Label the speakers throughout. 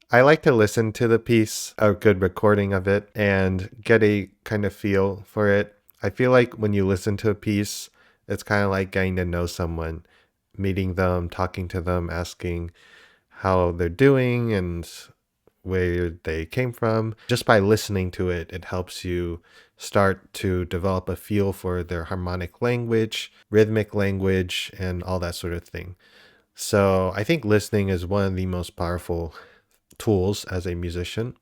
Speaker 1: I like to listen to the piece, a good recording of it, and get a kind of feel for it. I feel like when you listen to a piece, it's kind of like getting to know someone, meeting them, talking to them, asking how they're doing and where they came from. Just by listening to it, it helps you start to develop a feel for their harmonic language, rhythmic language, and all that sort of thing. So I think listening is one of the most powerful tools as a musician.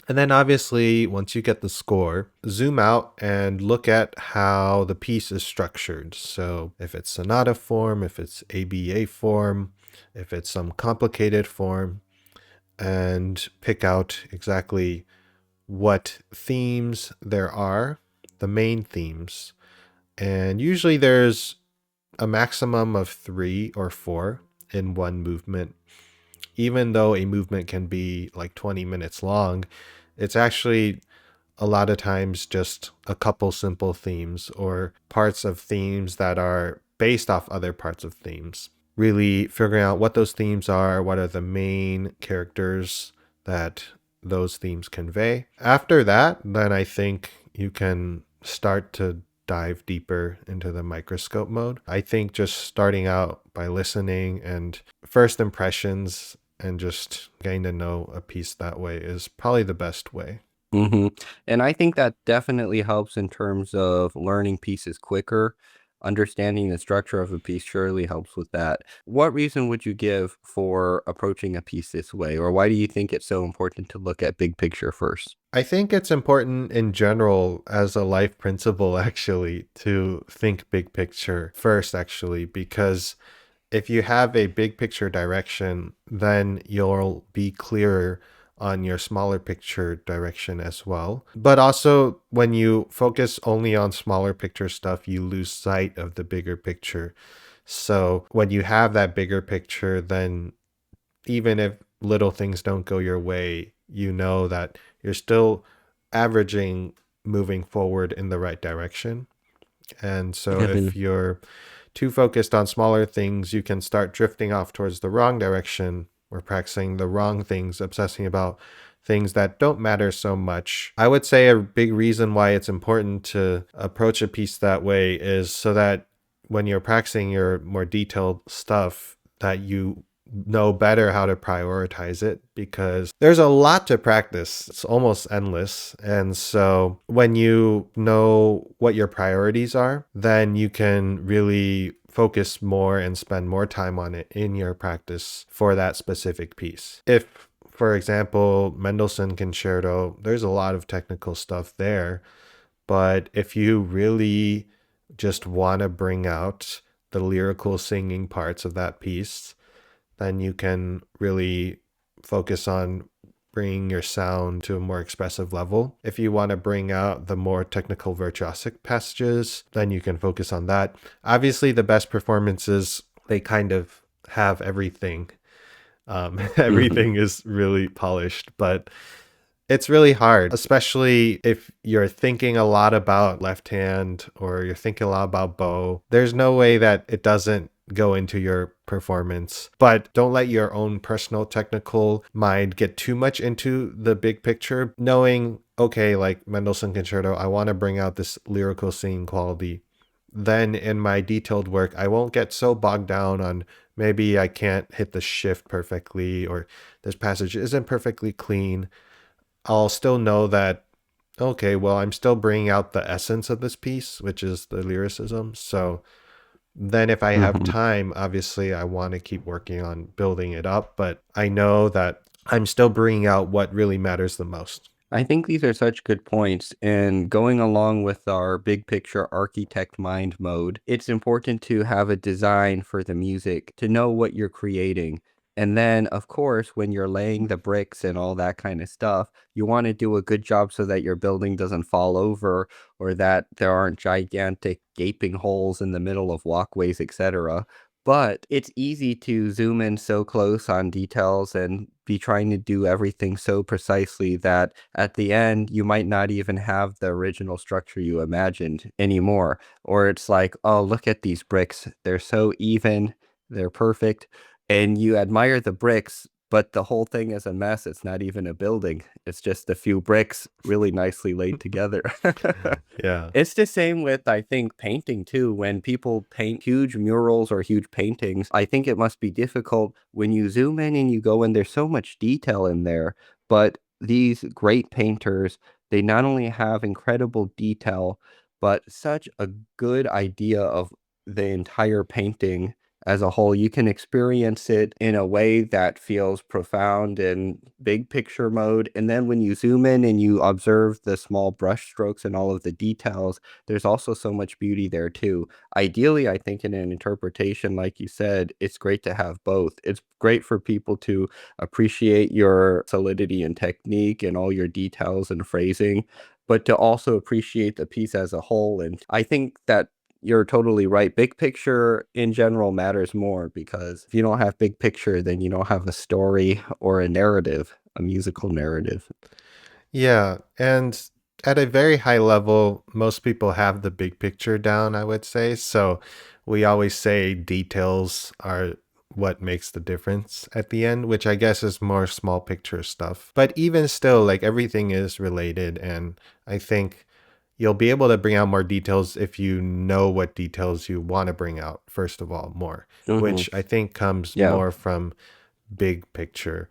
Speaker 1: And then obviously, once you get the score, zoom out and look at how the piece is structured. So if it's sonata form, if it's ABA form, if it's some complicated form, and pick out exactly what themes there are, the main themes. And usually there's a maximum of 3 or 4 in one movement. Even though a movement can be like 20 minutes long, it's actually a lot of times just a couple simple themes or parts of themes that are based off other parts of themes. Really figuring out what those themes are, what are the main characters that those themes convey. After that, then I think you can start to dive deeper into the microscope mode. I think just starting out by listening and first impressions and just getting to know a piece that way is probably the best way.
Speaker 2: And I think that definitely helps in terms of learning pieces quicker. Understanding the structure of a piece surely helps with that. What reason would you give for approaching a piece this way, or why do you think it's so important to look at big picture first?
Speaker 1: I think it's important in general as a life principle, actually, to think big picture first, actually, because if you have a big picture direction, then you'll be clearer on your smaller picture direction as well. But also, when you focus only on smaller picture stuff, you lose sight of the bigger picture. So, when you have that bigger picture, then even if little things don't go your way, you know that you're still averaging moving forward in the right direction. And so if you're too focused on smaller things, you can start drifting off towards the wrong direction or practicing the wrong things, obsessing about things that don't matter so much. I would say a big reason why it's important to approach a piece that way is so that when you're practicing your more detailed stuff, that you know better how to prioritize it, because there's a lot to practice. It's almost endless. And so when you know what your priorities are, then you can really focus more and spend more time on it in your practice for that specific piece. If, for example, Mendelssohn Concerto, there's a lot of technical stuff there, but if you really just want to bring out the lyrical singing parts of that piece, then you can really focus on bringing your sound to a more expressive level. If you want to bring out the more technical virtuosic passages, then you can focus on that. Obviously, the best performances, they kind of have everything.
Speaker 2: Mhm.
Speaker 1: Everything is really polished, but it's really hard, especially if you're thinking a lot about left hand or you're thinking a lot about bow. There's no way that it doesn't go into your performance. But don't let your own personal technical mind get too much into the big picture, knowing, okay, like Mendelssohn Concerto, I want to bring out this lyrical singing quality. Then in my detailed work, I won't get so bogged down on maybe I can't hit the shift perfectly or this passage isn't perfectly clean. I'll still know that, okay, well, I'm still bringing out the essence of this piece, which is the lyricism. So then if I have
Speaker 2: Mhm.
Speaker 1: time, obviously I want to keep working on building it up, but I know that I'm still bringing out what really matters the most.
Speaker 2: I think these are such good points. And going along with our big picture architect mind mode, it's important to have a design for the music, to know what you're creating. And then, of course, when you're laying the bricks and all that kind of stuff, you want to do a good job so that your building doesn't fall over or that there aren't gigantic gaping holes in the middle of walkways, etc. But it's easy to zoom in so close on details and be trying to do everything so precisely that at the end, you might not even have the original structure you imagined anymore. Or it's like, oh, look at these bricks. They're so even, they're perfect. And you admire the bricks, but the whole thing is a mess. It's not even a building. It's just a few bricks really nicely laid together.
Speaker 1: Yeah.
Speaker 2: It's the same with, I think, painting too. When people paint huge murals or huge paintings, I think it must be difficult when you zoom in and you go in, there's so much detail in there. But these great painters, they not only have incredible detail, but such a good idea of the entire painting as a whole. You can experience it in a way that feels profound in big picture mode. And then when you zoom in and you observe the small brush strokes and all of the details, there's also so much beauty there too. Ideally, I think in an interpretation, like you said, it's great to have both. It's great for people to appreciate your solidity and technique and all your details and phrasing, but to also appreciate the piece as a whole. And I think that you're totally right. Big picture in general matters more, because if you don't have big picture, then you don't have a story or a narrative, a musical narrative.
Speaker 1: Yeah, and at a very high level, most people have the big picture down, I would say. So we always say details are what makes the difference at the end, which I guess is more small picture stuff. But even still, like everything is related, and I think you'll be able to bring out more details if you know what details you want to bring out, first of all, more,
Speaker 2: Hmm.
Speaker 1: which I think comes
Speaker 2: Yeah.
Speaker 1: more from big picture.